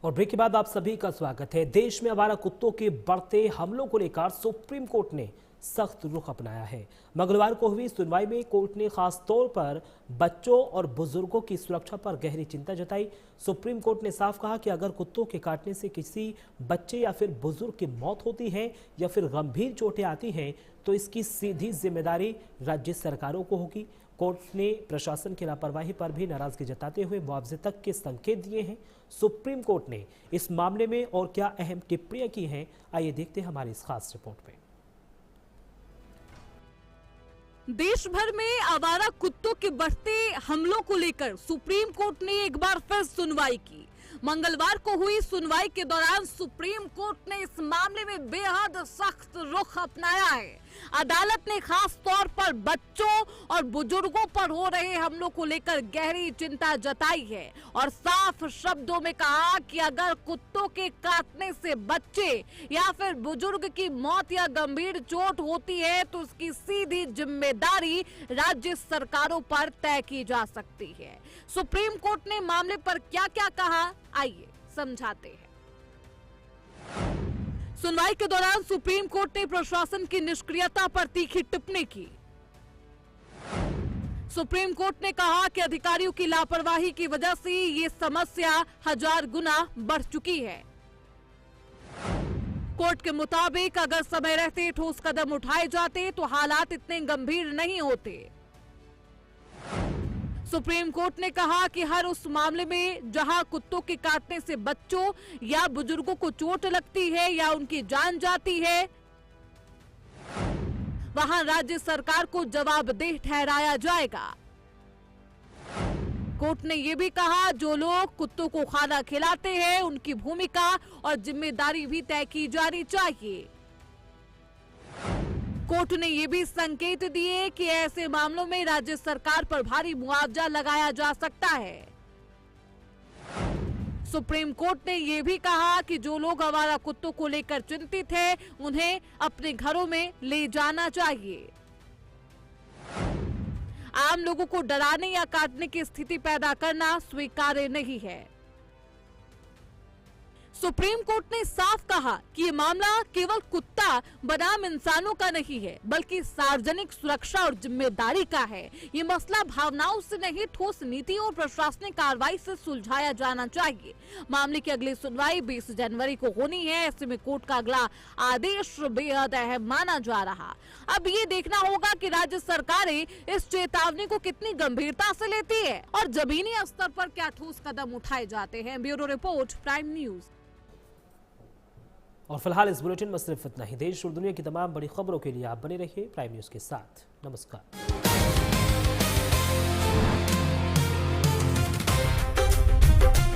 और ब्रेक के बाद आप सभी का स्वागत है। देश में आवारा कुत्तों के बढ़ते हमलों को लेकर सुप्रीम कोर्ट ने सख्त रुख अपनाया है। मंगलवार को हुई सुनवाई में कोर्ट ने खास तौर पर बच्चों और बुजुर्गों की सुरक्षा पर गहरी चिंता जताई। सुप्रीम कोर्ट ने साफ कहा कि अगर कुत्तों के काटने से किसी बच्चे या फिर बुजुर्ग की मौत होती है या फिर गंभीर चोटें आती हैं तो इसकी सीधी जिम्मेदारी राज्य सरकारों को होगी। कोर्ट ने प्रशासन की लापरवाही पर भी नाराजगी जताते हुए मुआवजे तक के संकेत दिए हैं। सुप्रीम कोर्ट ने इस मामले में और क्या अहम टिप्पणियां की हैं, आइए देखते हैं हमारी इस खास रिपोर्ट में। देश भर में आवारा कुत्तों के बढ़ते हमलों को लेकर सुप्रीम कोर्ट ने एक बार फिर सुनवाई की। मंगलवार को हुई सुनवाई के दौरान सुप्रीम कोर्ट ने इस मामले में बेहद सख्त रुख अपनाया है। अदालत ने खास तौर पर बच्चों और बुजुर्गों पर हो रहे हमलों को लेकर गहरी चिंता जताई है और साफ शब्दों में कहा कि अगर कुत्तों के काटने से बच्चे या फिर बुजुर्ग की मौत या गंभीर चोट होती है तो उसकी सीधी जिम्मेदारी राज्य सरकारों पर तय की जा सकती है। सुप्रीम कोर्ट ने मामले पर क्या क्या कहा, आइए समझाते हैं। सुनवाई के दौरान सुप्रीम कोर्ट ने प्रशासन की निष्क्रियता पर तीखी टिप्पणी की। सुप्रीम कोर्ट ने कहा कि अधिकारियों की लापरवाही की वजह से ये समस्या 1000 गुना बढ़ चुकी है। कोर्ट के मुताबिक अगर समय रहते ठोस कदम उठाए जाते तो हालात इतने गंभीर नहीं होते। सुप्रीम कोर्ट ने कहा कि हर उस मामले में जहां कुत्तों के काटने से बच्चों या बुजुर्गों को चोट लगती है या उनकी जान जाती है, वहां राज्य सरकार को जवाबदेह ठहराया जाएगा। कोर्ट ने यह भी कहा जो लोग कुत्तों को खाना खिलाते हैं उनकी भूमिका और जिम्मेदारी भी तय की जानी चाहिए। कोर्ट ने यह भी संकेत दिए कि ऐसे मामलों में राज्य सरकार पर भारी मुआवजा लगाया जा सकता है। सुप्रीम कोर्ट ने यह भी कहा कि जो लोग आवारा कुत्तों को लेकर चिंतित हैं, उन्हें अपने घरों में ले जाना चाहिए। आम लोगों को डराने या काटने की स्थिति पैदा करना स्वीकार्य नहीं है। सुप्रीम कोर्ट ने साफ कहा कि ये मामला केवल कुत्ता बनाम इंसानों का नहीं है बल्कि सार्वजनिक सुरक्षा और जिम्मेदारी का है। ये मसला भावनाओं से नहीं, ठोस नीति और प्रशासनिक कार्रवाई से सुलझाया जाना चाहिए। मामले की अगली सुनवाई 20 जनवरी को होनी है। ऐसे में कोर्ट का अगला आदेश बेहद अहम माना जा रहा। अब ये देखना होगा कि राज्य सरकारें इस चेतावनी को कितनी गंभीरता से लेती है और जमीनी स्तर पर क्या ठोस कदम उठाए जाते हैं। Bureau report, prime news. और फिलहाल इस बुलेटिन में सिर्फ इतना ही। देश और दुनिया की तमाम बड़ी खबरों के लिए आप बने रहिए प्राइम न्यूज के साथ। नमस्कार।